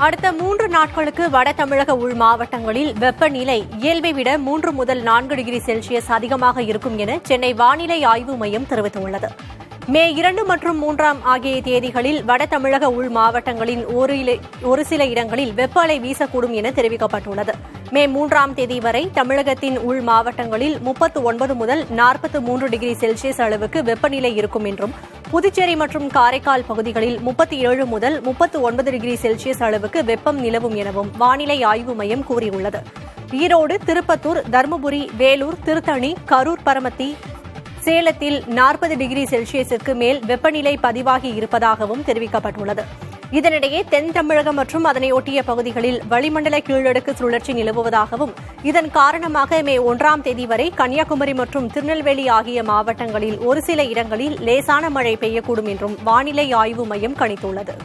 அடுத்த 3 நாட்களுக்கு வட தமிழக உள் மாவட்டங்களில் வெப்பநிலை இயல்பை விட 3 முதல் 4 டிகிரி செல்சியஸ் அதிகமாக இருக்கும் என சென்னை வானிலை ஆய்வு மையம் தெரிவித்துள்ளது. மே 2 மற்றும் 3 ஆகிய தேதிகளில் வட தமிழக உள் மாவட்டங்களின் ஒரு சில இடங்களில் வெப்ப அலை வீசக்கூடும் என தெரிவிக்கப்பட்டுள்ளது. மே 3 தேதி வரை தமிழகத்தின் உள் மாவட்டங்களில் 39 முதல் 43 டிகிரி செல்சியஸ் அளவுக்கு வெப்பநிலை இருக்கும் என்றும், புதுச்சேரி மற்றும் காரைக்கால் பகுதிகளில் 37 முதல் 39 டிகிரி செல்சியஸ் அளவுக்கு வெப்பம் நிலவும் எனவும் வானிலை ஆய்வு மையம் கூறியுள்ளது. ஈரோடு, திருப்பத்தூர், தருமபுரி, வேலூர், திருத்தணி, கரூர், பரமத்தி, சேலத்தில் 40 டிகிரி செல்சியஸுக்கு மேல் வெப்பநிலை பதிவாகி இருப்பதாகவும் தெரிவிக்கப்பட்டுள்ளது. இதனிடையே தென் தமிழகம் மற்றும் அதனையொட்டிய பகுதிகளில் வளிமண்டல கீழடுக்கு சுழற்சி நிலவுவதாகவும், இதன் காரணமாக மே 1 தேதி வரை கன்னியாகுமரி மற்றும் திருநெல்வேலி ஆகிய மாவட்டங்களில் ஒரு சில இடங்களில் லேசான மழை பெய்யக்கூடும் என்றும் வானிலை ஆய்வு மையம் கணித்துள்ளது.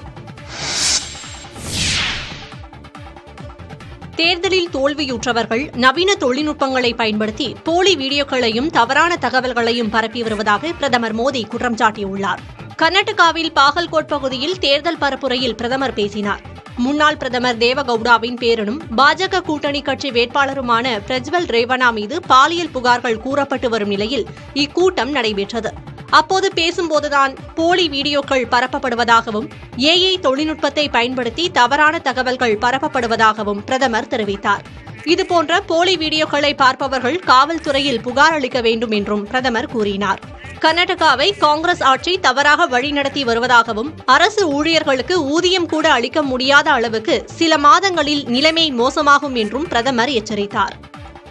தேர்தலில் தோல்வியுற்றவர்கள் நவீன தொழில்நுட்பங்களை பயன்படுத்தி போலி வீடியோக்களையும் தவறான தகவல்களையும் பரப்பி வருவதாக பிரதமர் மோடி குற்றம் சாட்டியுள்ளார். கர்நாடகாவில் பாகல்கோட் பகுதியில் தேர்தல் பரப்புரையில் பிரதமர் பேசினார். முன்னாள் பிரதமர் தேவகவுடாவின் பேரனும் பாஜக கூட்டணி கட்சி வேட்பாளருமான பிரஜ்வல் ரேவண்ணா மீது பாலியல் புகார்கள் கூறப்பட்டு வரும் நிலையில் இக்கூட்டம் நடைபெற்றது. அப்போது பேசும்போதுதான் போலி வீடியோக்கள் பரப்பப்படுவதாகவும், ஏஐ தொழில்நுட்பத்தை பயன்படுத்தி தவறான தகவல்கள் பரப்பப்படுவதாகவும் பிரதமர் தெரிவித்தார். இதுபோன்ற போலி வீடியோக்களை பார்ப்பவர்கள் காவல்துறையில் புகார் அளிக்க வேண்டும் என்றும் பிரதமர் கூறினார். கர்நாடகாவை காங்கிரஸ் ஆட்சி தவறாக வழிநடத்தி வருவதாகவும், அரசு ஊழியர்களுக்கு ஊதியம் கூட அளிக்க முடியாத அளவுக்கு சில மாதங்களில் நிலைமை மோசமாகும் என்றும் பிரதமர் எச்சரித்தார்.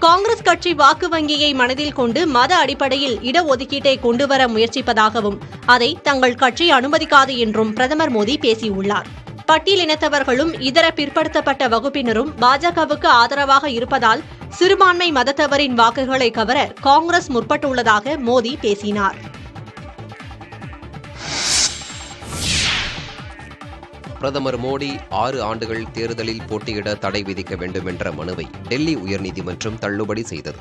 காங்கிரஸ் கட்சி வாக்கு வங்கியை மனதில் கொண்டு மத அடிப்படையில் இடஒதுக்கீட்டை கொண்டுவர முயற்சிப்பதாகவும், அதை தங்கள் கட்சி அனுமதிக்காது என்றும் பிரதமர் மோடி பேசியுள்ளார். பட்டியலினத்தவர்களும் இதர பிற்படுத்தப்பட்ட வகுப்பினரும் பாஜகவுக்கு ஆதரவாக இருப்பதால் சிறுபான்மை மதத்தவரின் வாக்குகளை கவர காங்கிரஸ் முற்பட்டுள்ளதாக மோடி பேசினார். பிரதமர் மோடி 6 ஆண்டுகள் தேர்தலில் போட்டியிட தடை விதிக்க வேண்டும் என்ற மனுவை டெல்லி உயர்நீதிமன்றம் தள்ளுபடி செய்தது.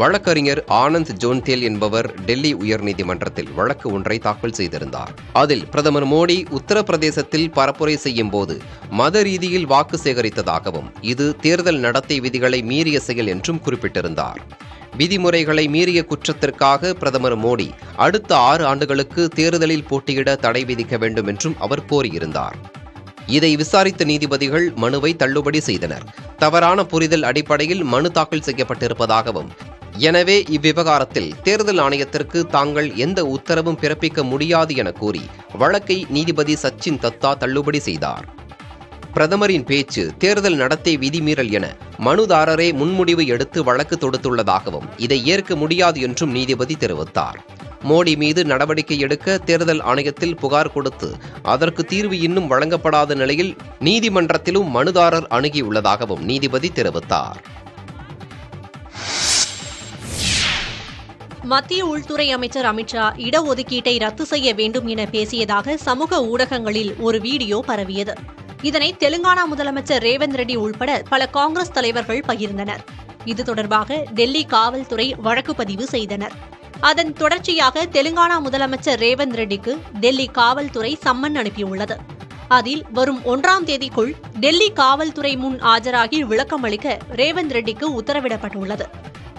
வழக்கறிஞர் ஆனந்த் ஜோன்தேல் என்பவர் டெல்லி உயர்நீதிமன்றத்தில் வழக்கு ஒன்றை தாக்கல் செய்திருந்தார். அதில் பிரதமர் மோடி உத்தரப்பிரதேசத்தில் பரப்புரை செய்யும் போது மத ரீதியில் வாக்கு சேகரித்ததாகவும், இது தேர்தல் நடத்தை விதிகளை மீறிய செயல் என்றும் குறிப்பிட்டிருந்தார். விதிமுறைகளை மீறிய குற்றத்திற்காக பிரதமர் மோடி அடுத்த 6 ஆண்டுகளுக்கு தேர்தலில் போட்டியிட தடை விதிக்க வேண்டும் என்றும் அவர் கோரியிருந்தார். இதை விசாரித்த நீதிபதிகள் மனுவை தள்ளுபடி செய்தனர். தவறான புரிதல் அடிப்படையில் மனு தாக்கல் செய்யப்பட்டிருப்பதாகவும், எனவே இவ்விவகாரத்தில் தேர்தல் ஆணையத்திற்கு தாங்கள் எந்த உத்தரவும் பிறப்பிக்க முடியாது என கூறி வழக்கை நீதிபதி சச்சின் தத்தா தள்ளுபடி செய்தார். பிரதமரின் பேச்சு தேர்தல் நடத்தை விதிமீறல் என மனுதாரரே முன்முடிவு எடுத்து வழக்கு தொடுத்துள்ளதாகவும், இதை ஏற்க முடியாது என்றும் நீதிபதி தெரிவித்தார். மோடி மீது நடவடிக்கை எடுக்க தேர்தல் ஆணையத்தில் புகார் கொடுத்து அதற்கு தீர்வு இன்னும் வழங்கப்படாத நிலையில் நீதிமன்றத்திலும் மனுதாரர் அணுகியுள்ளதாகவும் நீதிபதி தெரிவித்தார். மத்திய உள்துறை அமைச்சர் அமித்ஷா இடஒதுக்கீட்டை ரத்து செய்ய வேண்டும் என பேசியதாக சமூக ஊடகங்களில் ஒரு வீடியோ பரவியது. இதனை தெலுங்கானா முதலமைச்சர் ரேவந்த் ரெட்டி உள்பட பல காங்கிரஸ் தலைவர்கள் பகிர்ந்தனர். இது தொடர்பாக டெல்லி காவல்துறை வழக்கு பதிவு செய்தனர். அதன் தொடர்ச்சியாக தெலுங்கானா முதலமைச்சர் ரேவந்த் ரெட்டிக்கு டெல்லி காவல்துறை சம்மன் அனுப்பியுள்ளது. அதில் வரும் 1 தேதிக்குள் டெல்லி காவல்துறை முன் ஆஜராகி விளக்கம் அளிக்க ரேவந்த் ரெட்டிக்கு உத்தரவிடப்பட்டுள்ளது.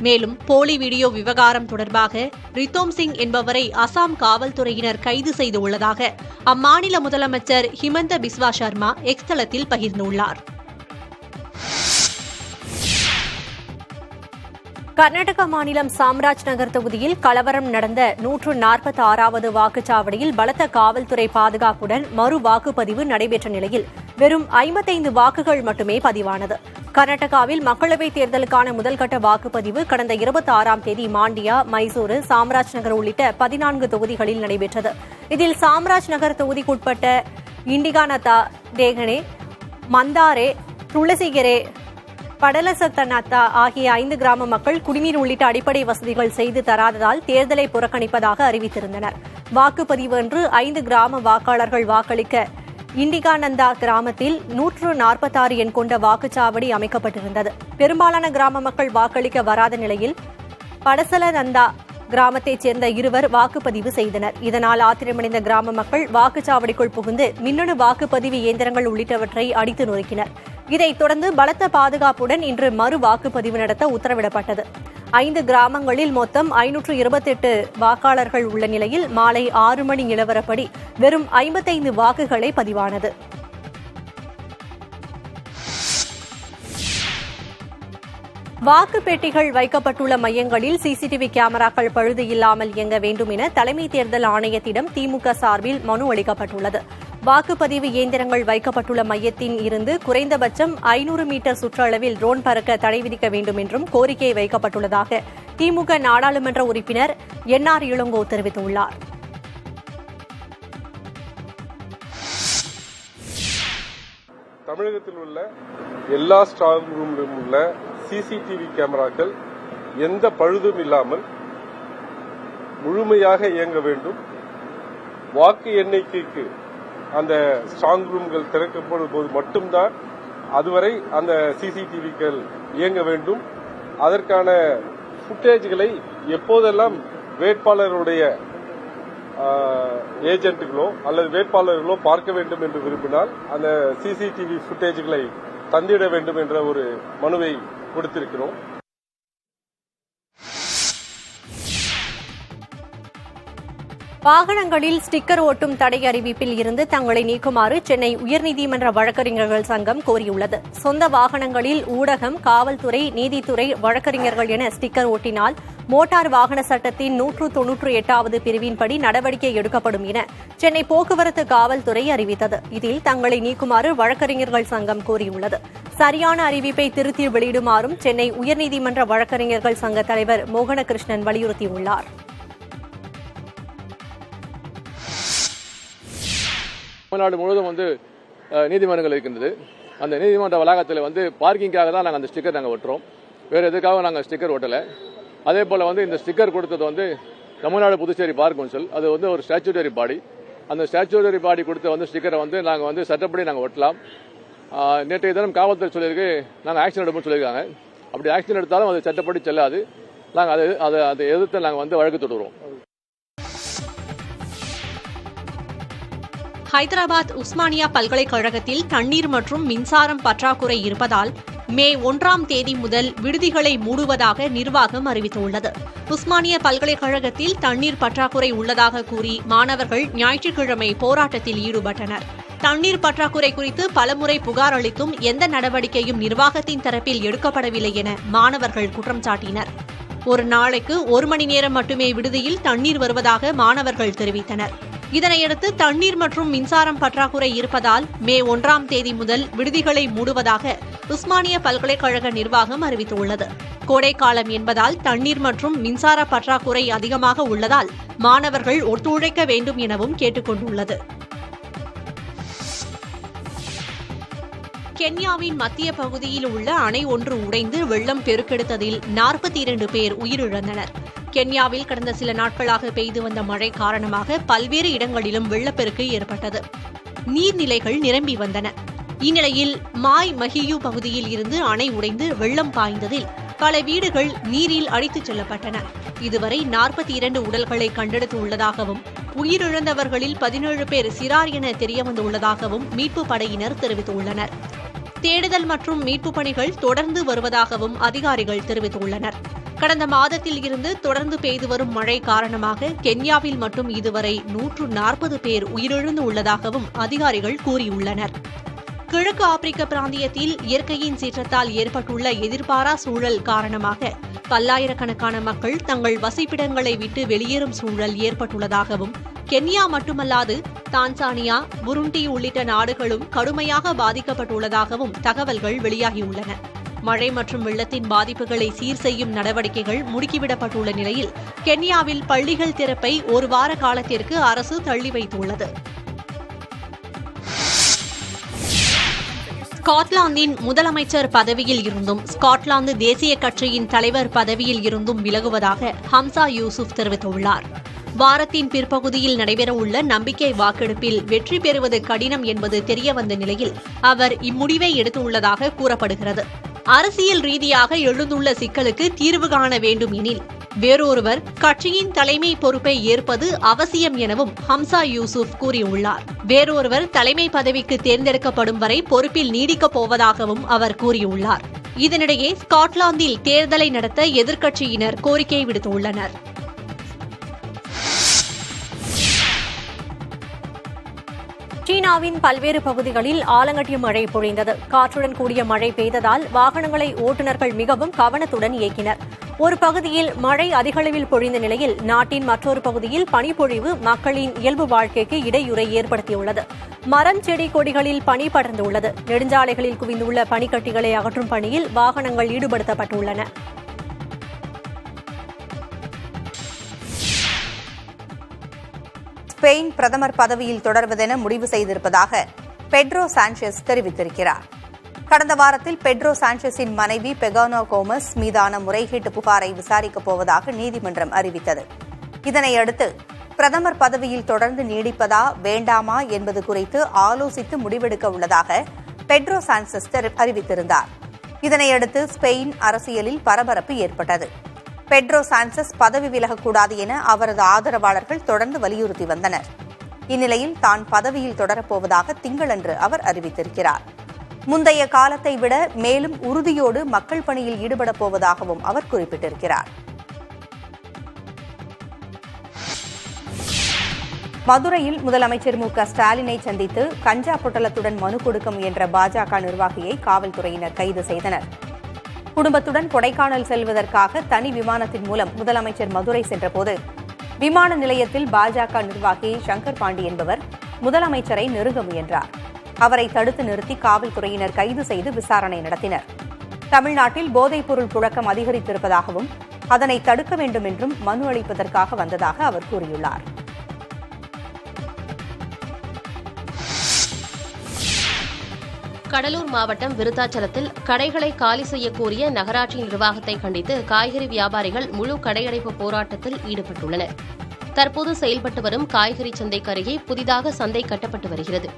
மேலும் போலி வீடியோ விவகாரம் தொடர்பாக ரித்தோம் சிங் என்பவரை அசாம் காவல்துறையினர் கைது செய்துள்ளதாக அம்மாநில முதலமைச்சர் ஹிமந்த பிஸ்வா சர்மா எக்ஸ் தளத்தில் பகிர்ந்துள்ளார். கர்நாடக மாநிலம் சாம்ராஜ் நகர் தொகுதியில் கலவரம் நடந்த 146வது வாக்குச்சாவடியில் பலத்த காவல்துறை பாதுகாப்புடன் மறு வாக்குப்பதிவு நடைபெற்ற நிலையில் வெறும் 55 வாக்குகள் மட்டுமே பதிவானது. கர்நாடகாவில் மக்களவைத் தேர்தலுக்கான முதல்கட்ட வாக்குப்பதிவு கடந்த 26 தேதி மாண்டியா, மைசூரு, சாம்ராஜ் நகர் உள்ளிட்ட 14 தொகுதிகளில் நடைபெற்றது. இதில் சாம்ராஜ் நகர் தொகுதிக்குட்பட்ட இண்டிகானத்தா, டேகனே, மந்தாரே, துளசிகெரே, படலசத்தனத்தா ஆகிய 5 கிராம மக்கள் குடிநீர் உள்ளிட்ட அடிப்படை வசதிகள் செய்து தராததால் தேர்தலை புறக்கணிப்பதாக அறிவித்திருந்தனர். வாக்குப்பதிவு அன்று 5 கிராம வாக்காளர்கள் வாக்களிக்க இண்டிகானந்தா கிராமத்தில் 146 எண் கொண்ட வாக்குச்சாவடி அமைக்கப்பட்டிருந்தது. பெரும்பாலான கிராம மக்கள் வாக்களிக்க வராத நிலையில் படசலநந்தா கிராமத்தைச் சேர்ந்த இருவர் வாக்குப்பதிவு செய்தனர். இதனால் ஆத்திரமடைந்த கிராம மக்கள் வாக்குச்சாவடிக்குள் புகுந்து மின்னணு வாக்குப்பதிவு இயந்திரங்கள் உள்ளிட்டவற்றை அடித்து நொறுக்கினர். இதைத் தொடர்ந்து பலத்த பாதுகாப்புடன் இன்று மறு வாக்குப்பதிவு நடத்த உத்தரவிடப்பட்டது. 5 கிராமங்களில் மொத்தம் 528 வாக்காளர்கள் உள்ள நிலையில் மாலை 6 மணி நிலவரப்படி வெறும் 55 வாக்குகளே பதிவானது. வாக்குப்பெட்டிகள் வைக்கப்பட்டுள்ள மையங்களில் சிசிடிவி கேமராக்கள் பழுது இல்லாமல் இயங்க வேண்டும் என தலைமை தேர்தல் ஆணையத்திடம் திமுக சார்பில் மனு அளிக்கப்பட்டுள்ளது. வாக்குப்பதிவு இயந்திரங்கள் வைக்கப்பட்டுள்ள மையத்தின் இருந்து குறைந்தபட்சம் 500 மீட்டர் சுற்றளவில் ட்ரோன் பறக்க தடை விதிக்க வேண்டும் என்றும் கோரிக்கை வைக்கப்பட்டுள்ளதாக திமுக நாடாளுமன்ற உறுப்பினர் என்.ஆர். இளங்கோ தெரிவித்துள்ளார். தமிழகத்தில் உள்ள எல்லா ஸ்ட்ராங் ரூமிலும் உள்ள சிசிடிவி கேமராக்கள் எந்த பழுதும் இல்லாமல் முழுமையாக இயங்க வேண்டும். வாக்கு எண்ணிக்கைக்கு அந்த ஸ்ட்ராங் ரூம்கள் திறக்கப்படும் போது மட்டும்தான் அதுவரை அந்த சிசிடிவிகள் இயங்க வேண்டும். அதற்கான ஃபுட்டேஜ்களை எப்போதெல்லாம் வேட்பாளருடைய ஏஜென்ட்டுகளோ அல்லது வேட்பாளர்களோ பார்க்க வேண்டும் என்று விரும்பினால் அந்த சிசிடிவி ஃபுட்டேஜ்களை தந்திட வேண்டும் என்ற ஒரு மனுவை கொடுத்திருக்கிறோம். வாகனங்களில் ஸ்டிக்கர் ஒட்டும் தடை அறிவிப்பில் இருந்து தங்களை நீக்குமாறு சென்னை உயர்நீதிமன்ற வழக்கறிஞர்கள் சங்கம் கோரியுள்ளது. சொந்த வாகனங்களில் ஊடகம், காவல்துறை, நீதித்துறை, வழக்கறிஞர்கள் என ஸ்டிக்கர் ஒட்டினால் மோட்டார் வாகன சட்டத்தின் 198வது பிரிவின்படி நடவடிக்கை எடுக்கப்படும் என சென்னை போக்குவரத்து காவல்துறை அறிவித்தது. இதில் தங்களை நீக்குமாறு வழக்கறிஞர்கள் சங்கம் கோரியுள்ளது. சரியான அறிவிப்பை திருத்தி வெளியிடுமாறும் சென்னை உயர்நீதிமன்ற வழக்கறிஞர்கள் சங்க தலைவர் மோகனகிருஷ்ணன் வலியுறுத்தியுள்ளார். தமிழ்நாடு முழுவதும் நீதிமன்றங்கள் இருக்கின்றது. அந்த நீதிமன்ற வளாகத்தில் பார்க்கிங்காக தான் நாங்கள் அந்த ஸ்டிக்கர் நாங்கள் ஒட்டுறோம். வேறு எதுக்காக நாங்கள் ஸ்டிக்கர் ஒட்டலை. அதே போல் இந்த ஸ்டிக்கர் கொடுத்தது தமிழ்நாடு புதுச்சேரி பார் கவுன்சில். அது ஒரு ஸ்டாச்சுட்டரி பாடி. அந்த ஸ்டாச்சுட்டரி பாடி கொடுத்த ஸ்டிக்கரை நாங்கள் சட்டப்படி நாங்கள் ஒட்டலாம். நேற்றைய தினம் காவல்துறை சொல்லியிருக்கு, நாங்கள் ஆக்ஷன் எடுப்போம்னு சொல்லியிருக்காங்க. அப்படி ஆக்ஷன் எடுத்தாலும் அது சட்டப்படி செல்லாது. நாங்கள் அதை எதிர்த்து நாங்கள் வழக்கு தொடருவோம். ஹைதராபாத் உஸ்மானியா பல்கலைக்கழகத்தில் தண்ணீர் மற்றும் மின்சாரம் பற்றாக்குறை இருப்பதால் மே 1ஆம் தேதி முதல் விடுதிகளை மூடுவதாக நிர்வாகம் அறிவித்துள்ளது. உஸ்மானியா பல்கலைக்கழகத்தில் தண்ணீர் பற்றாக்குறை உள்ளதாக கூறி மாணவர்கள் ஞாயிற்றுக்கிழமை போராட்டத்தில் ஈடுபட்டனர். தண்ணீர் பற்றாக்குறை குறித்து பலமுறை புகார் அளித்தும் எந்த நடவடிக்கையும் நிர்வாகத்தின் தரப்பில் எடுக்கப்படவில்லை என மாணவர்கள் குற்றம் சாட்டினர். ஒரு நாளைக்கு 1 மணி நேரம் மட்டுமே விடுதியில் தண்ணீர் வருவதாக மாணவர்கள் தெரிவித்தனர். இதனையடுத்து தண்ணீர் மற்றும் மின்சாரம் பற்றாக்குறை இருப்பதால் மே 1ஆம் தேதி முதல் விடுதிகளை மூடுவதாக உஸ்மானியா பல்கலைக்கழக நிர்வாகம் அறிவித்துள்ளது. கோடைக்காலம் என்பதால் தண்ணீர் மற்றும் மின்சார பற்றாக்குறை அதிகமாக உள்ளதால் மாணவர்கள் ஒத்துழைக்க வேண்டும் எனவும் கேட்டுக் கொண்டுள்ளது. கென்யாவின் மத்திய பகுதியில் உள்ள அணை ஒன்று உடைந்து வெள்ளம் பெருக்கெடுத்ததில் 42 பேர் உயிரிழந்தனர். கென்யாவில் கடந்த சில நாட்களாக பெய்து வந்த மழை காரணமாக பல்வேறு இடங்களிலும் வெள்ளப்பெருக்கு ஏற்பட்டது. நீர்நிலைகள் நிரம்பி வந்தன. இந்நிலையில் மாய் மஹியூ பகுதியில் இருந்து அணை உடைந்து வெள்ளம் பாய்ந்ததில் பல வீடுகள் நீரில் அடித்துச் செல்லப்பட்டன. இதுவரை 42 உடல்களை கண்டெடுத்துள்ளதாகவும் உயிரிழந்தவர்களில் 17 பேர் சிறார் என தெரியவந்துள்ளதாகவும் மீட்புப் படையினர் தெரிவித்துள்ளனர். தேடுதல் மற்றும் மீட்புப் பணிகள் தொடர்ந்து வருவதாகவும் அதிகாரிகள் தெரிவித்துள்ளனர். கடந்த மாதத்தில் இருந்து தொடர்ந்து பெய்து வரும் மழை காரணமாக கென்யாவில் மட்டும் இதுவரை 140 பேர் உயிரிழந்து உள்ளதாகவும் அதிகாரிகள் கூறியுள்ளனர். கிழக்கு ஆப்பிரிக்க பிராந்தியத்தில் இயற்கையின் சீற்றத்தால் ஏற்பட்டுள்ள எதிர்பாரா சூழல் காரணமாக பல்லாயிரக்கணக்கான மக்கள் தங்கள் வசிப்பிடங்களை விட்டு வெளியேறும் சூழல் ஏற்பட்டுள்ளதாகவும் கென்யா மட்டுமல்லாது தான்சானியா, புருண்டி உள்ளிட்ட நாடுகளும் கடுமையாக பாதிக்கப்பட்டுள்ளதாகவும் தகவல்கள் வெளியாகியுள்ளன. மழை மற்றும் வெள்ளத்தின் பாதிப்புகளை சீர் செய்யும் நடவடிக்கைகள் முடுக்கிவிடப்பட்டுள்ள நிலையில் கென்யாவில் பள்ளிகள் திறப்பை 1 வார காலத்திற்கு அரசு தள்ளி வைத்துள்ளது. ஸ்காட்லாந்தின் முதலமைச்சர் பதவியில் இருந்தும் ஸ்காட்லாந்து தேசிய கட்சியின் தலைவர் பதவியில் இருந்தும் விலகுவதாக ஹம்சா யூசுப் தெரிவித்துள்ளார். வாரத்தின் பிற்பகுதியில் நடைபெறவுள்ள நம்பிக்கை வாக்கெடுப்பில் வெற்றி பெறுவது கடினம் என்பது தெரியவந்த நிலையில் அவர் இம்முடிவை எடுத்துள்ளதாக கூறப்படுகிறது. அரசியல் ரீதியாக எழுந்துள்ள சிக்கலுக்கு தீர்வு காண வேண்டும் எனில் வேறொருவர் கட்சியின் தலைமை பொறுப்பை ஏற்பது அவசியம் எனவும் ஹம்சா யூசுப் கூறியுள்ளார். வேறொருவர் தலைமை பதவிக்கு தேர்ந்தெடுக்கப்படும் வரை பொறுப்பில் நீடிக்கப் போவதாகவும் அவர் கூறியுள்ளார். இதனிடையே ஸ்காட்லாந்தில் தேர்தலை நடத்த எதிர்க்கட்சியினர் கோரிக்கை விடுத்துள்ளனர். சீனாவின் பல்வேறு பகுதிகளில் ஆலங்கட்டிய மழை பொழிந்தது. காற்றுடன் கூடிய மழை பெய்ததால் வாகனங்களை ஓட்டுநர்கள் மிகவும் கவனத்துடன் இயக்கினர். ஒரு பகுதியில் மழை அதிகளவில் பொழிந்த நிலையில் நாட்டின் மற்றொரு பகுதியில் பனிப்பொழிவு மக்களின் இயல்பு வாழ்க்கைக்கு இடையூறை ஏற்படுத்தியுள்ளது. மரம், செடி, கொடிகளில் பனி படர்ந்துள்ளது. நெடுஞ்சாலைகளில் குவிந்துள்ள பனிக்கட்டிகளை அகற்றும் பணியில் வாகனங்கள் ஈடுபடுத்தப்பட்டுள்ளன. ஸ்பெயின் பிரதமர் பதவியில் தொடர்வதென முடிவு செய்திருப்பதாக பெட்ரோ சாnchez தெரிவித்திருக்கிறார். கடந்த வாரத்தில் பெட்ரோ சாnchez-இன் மனைவி பெகானோ கோமஸ் மீதான முறைகேட்டு புகாரை விசாரிக்கப் போவதாக நீதிமன்றம் அறிவித்தது. இதனையடுத்து பிரதமர் பதவியில் தொடர்ந்து நீடிப்பதா வேண்டாமா என்பது குறித்து ஆலோசித்து முடிவெடுக்க உள்ளதாக பெட்ரோ சாnchez அறிவித்திருந்தார். இதனையடுத்து ஸ்பெயின் அரசியலில் பரபரப்பு ஏற்பட்டது. பெட்ரோ சாnchez பதவி விலகக்கூடாது என அவரது ஆதரவாளர்கள் தொடர்ந்து வலியுறுத்தி வந்தனர். இந்நிலையில் தான் பதவியில் தொடரப்போவதாக திங்களன்று அவர் அறிவித்திருக்கிறார். முந்தைய காலத்தை விட மேலும் உறுதியோடு மக்கள் பணியில் ஈடுபடப் போவதாகவும் அவர் குறிப்பிட்டிருக்கிறார். மதுரையில் முதலமைச்சர் மு.க.ஸ்டாலினை சந்தித்து கஞ்சா பொட்டலத்துடன் மனு கொடுக்க முயன்ற பாஜக நிர்வாகியை காவல்துறையினர் கைது செய்தனர். குடும்பத்துடன் கொடைக்கானல் செல்வதற்காக தனி விமானத்தின் மூலம் முதலமைச்சர் மதுரை சென்றபோது விமான நிலையத்தில் பாஜக நிர்வாகி சங்கர் பாண்டி என்பவர் முதலமைச்சரை நெருங்க முயன்றார். அவரை தடுத்து நிறுத்தி காவல்துறையினர் கைது செய்து விசாரணை நடத்தினர். தமிழ்நாட்டில் போதைப்பொருள் புழக்கம் அதிகரித்திருப்பதாகவும் அதனை தடுக்க வேண்டும் என்றும் மனு அளிப்பதற்காக வந்ததாக அவர் கூறியுள்ளார். கடலூர் மாவட்டம் விருத்தாச்சலத்தில் கடைகளை காலி செய்ய கோரிய நகராட்சி நிர்வாகத்தை கண்டித்து காய்கறி வியாபாரிகள் முழு கடையடைப்பு போராட்டத்தில் ஈடுபட்டுள்ளனர். தற்போது செயல்பட்டு வரும் காய்கறி சந்தைக்கு அருகே புதிதாக சந்தை கட்டப்பட்டு வருகிறது.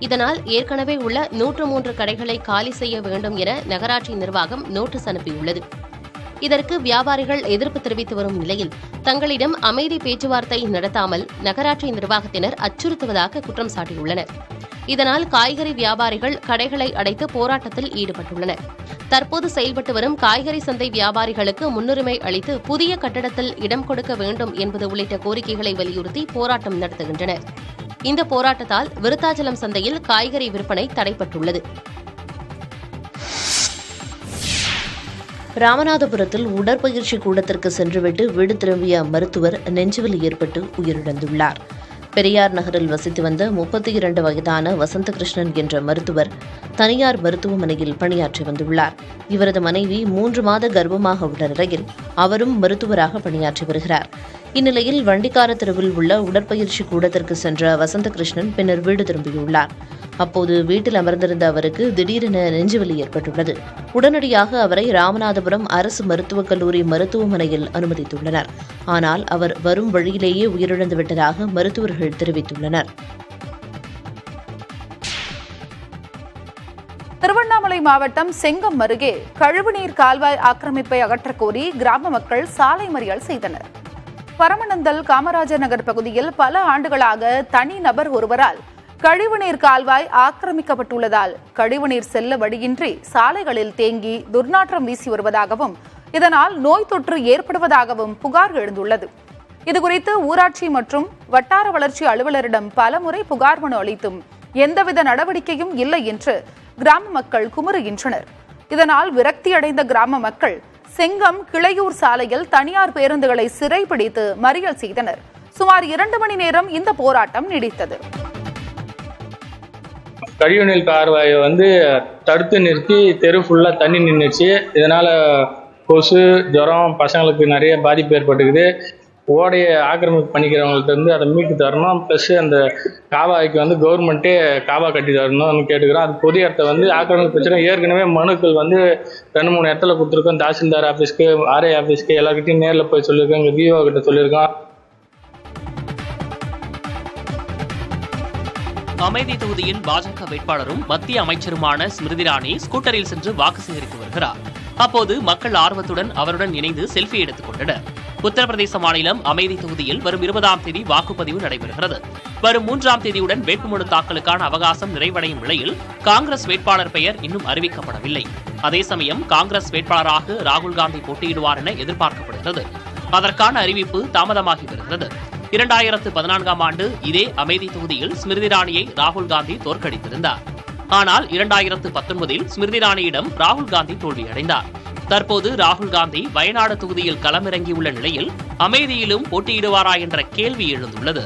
இதனால் ஏற்கனவே உள்ள 103 கடைகளை காலி செய்ய வேண்டும் என நகராட்சி நிர்வாகம் நோட்டீஸ் அனுப்பியுள்ளது. இதற்கு வியாபாரிகள் எதிர்ப்பு தெரிவித்து வரும் நிலையில் தங்களிடம் அமைதி பேச்சுவார்த்தை நடத்தாமல் நகராட்சி நிர்வாகத்தினர் அச்சுறுத்துவதாக குற்றம் சாட்டியுள்ளனர். இதனால் காய்கறி வியாபாரிகள் கடைகளை அடைத்து போராட்டத்தில் ஈடுபட்டுள்ளனர். தற்போது செயல்பட்டு வரும் காய்கறி சந்தை வியாபாரிகளுக்கு முன்னுரிமை அளித்து புதிய கட்டடத்தில் இடம் கொடுக்க வேண்டும் என்பது உள்ளிட்ட கோரிக்கைகளை வலியுறுத்தி போராட்டம் நடத்துகின்றனர். இந்த போராட்டத்தால் விருத்தாச்சலம் சந்தையில் காய்கறி விற்பனை தடைபட்டுள்ளது. ராமநாதபுரத்தில் உடற்பயிற்சி கூடத்திற்கு சென்றுவிட்டு வீடு திரும்பிய மருத்துவர் நெஞ்சுவலி ஏற்பட்டு உயிரிழந்துள்ளார். பெரியார் நகரில் வசித்து வந்த 32 வயதான வசந்தகிருஷ்ணன் என்ற மருத்துவர் தனியார் மருத்துவமனையில் பணியாற்றி வந்துள்ளார். இவரது மனைவி 3 மாத கர்ப்பமாக உள்ள நிலையில் அவரும் மருத்துவராக பணியாற்றி வருகிறார். இந்நிலையில் வண்டிக்கார தெருவில் உள்ள உடற்பயிற்சி கூடத்திற்கு சென்ற வசந்தகிருஷ்ணன் பின்னர் வீடு திரும்பியுள்ளார். அப்போது வீட்டில் அமர்ந்திருந்த அவருக்கு திடீரென நெஞ்சுவலி ஏற்பட்டுள்ளது. உடனடியாக அவரை ராமநாதபுரம் அரசு மருத்துவக் கல்லூரி மருத்துவமனையில் அனுமதித்துள்ளனர். ஆனால் அவர் வரும் வழியிலேயே உயிரிழந்துவிட்டதாக மருத்துவர்கள் தெரிவித்துள்ளனர். திருவண்ணாமலை மாவட்டம் செங்கம் அருகே கழிவுநீர் கால்வாய் ஆக்கிரமிப்பை அகற்றக்கோரி கிராம மக்கள் சாலை மறியல் செய்தனர். பரமநந்தல் காமராஜர் நகர் பகுதியில் பல ஆண்டுகளாக தனி நபர் ஒருவரால் கழிவுநீர் கால்வாய் ஆக்கிரமிக்கப்பட்டுள்ளதால் கழிவுநீர் செல்ல வழியின்றி சாலைகளில் தேங்கி துர்நாற்றம் வீசி வருவதாகவும் இதனால் நோய் தொற்று ஏற்படுவதாகவும் புகார் எழுந்துள்ளது. இதுகுறித்து ஊராட்சி மற்றும் வட்டார வளர்ச்சி அலுவலரிடம் பலமுறை புகார் மனு அளித்தும் எந்தவித நடவடிக்கையும் இல்லை என்று கிராம மக்கள் குமுறுகின்றனர். இதனால் விரக்தியடைந்த கிராம மக்கள் செங்கம் கிளையூர் சாலையில் தனியார் பேருந்துகளை சிறைபிடித்து மறியல் செய்தனர். சுமார் 2 மணி நேரம் இந்த போராட்டம் நீடித்தது. கழிவுநீர் கால்வாயை தடுத்து நிறுத்தி தெரு ஃபுல்லா தண்ணி நின்றுச்சு. இதனால கொசு, ஜுரம், பசங்களுக்கு நிறைய பாதிப்பு ஏற்பட்டுக்குது. ஓடையை ஆக்கிரமிப்பு பண்ணிக்கிறவங்கள்ட்ட அதை மீட்டு தரணும். ப்ளஸ் அந்த காவாய்க்கு கவர்மெண்ட்டே காவா கட்டி தரணும்னு கேட்டுக்கிறோம். அது பொது இடத்த ஆக்கிரமிப்பு பிரச்சனை ஏற்கனவே மனுக்கள் 2-3 இடத்துல கொடுத்துருக்கோம். தாசில்தார் ஆஃபீஸ்க்கு, ஆர்ஐ ஆஃபீஸ்க்கு எல்லாருக்கிட்டையும் நேரில் போய் சொல்லியிருக்கோம். எங்கள் விஓ கிட்ட சொல்லியிருக்கோம். அமைதி தொகுதியின் பாஜக வேட்பாளரும் மத்திய அமைச்சருமான ஸ்மிருதி இரானி ஸ்கூட்டரில் சென்று வாக்கு சேகரித்து வருகிறார். அப்போது மக்கள் ஆர்வத்துடன் அவருடன் இணைந்து செல்ஃபி எடுத்துக் கொண்டனர். உத்தரப்பிரதேச மாநிலம் அமேதி தொகுதியில் வரும் 20ஆம் தேதி வாக்குப்பதிவு நடைபெறுகிறது. வரும் 3ஆம் தேதியுடன் வேட்புமனு தாக்கலுக்கான அவகாசம் நிறைவடையும் நிலையில் காங்கிரஸ் வேட்பாளர் பெயர் இன்னும் அறிவிக்கப்படவில்லை. அதே சமயம் காங்கிரஸ் வேட்பாளராக ராகுல் காந்தி போட்டியிடுவார் என எதிர்பார்க்கப்படுகிறது. அதற்கான அறிவிப்பு தாமதமாகி வருகிறது. 2014ஆம் ஆண்டு இதே அமேதி தொகுதியில் ஸ்மிருதி இரானியை ராகுல் காந்தி தோற்கடித்திருந்தார். ஆனால் 2019இல் ஸ்மிருதி இரானியிடம் ராகுல் காந்தி தோல்வியடைந்தார். தற்போது ராகுல் காந்தி வயநாடு தொகுதியில் களமிறங்கியுள்ள நிலையில் அமேதியிலும் போட்டியிடுவாரா என்ற கேள்வி எழுந்துள்ளது.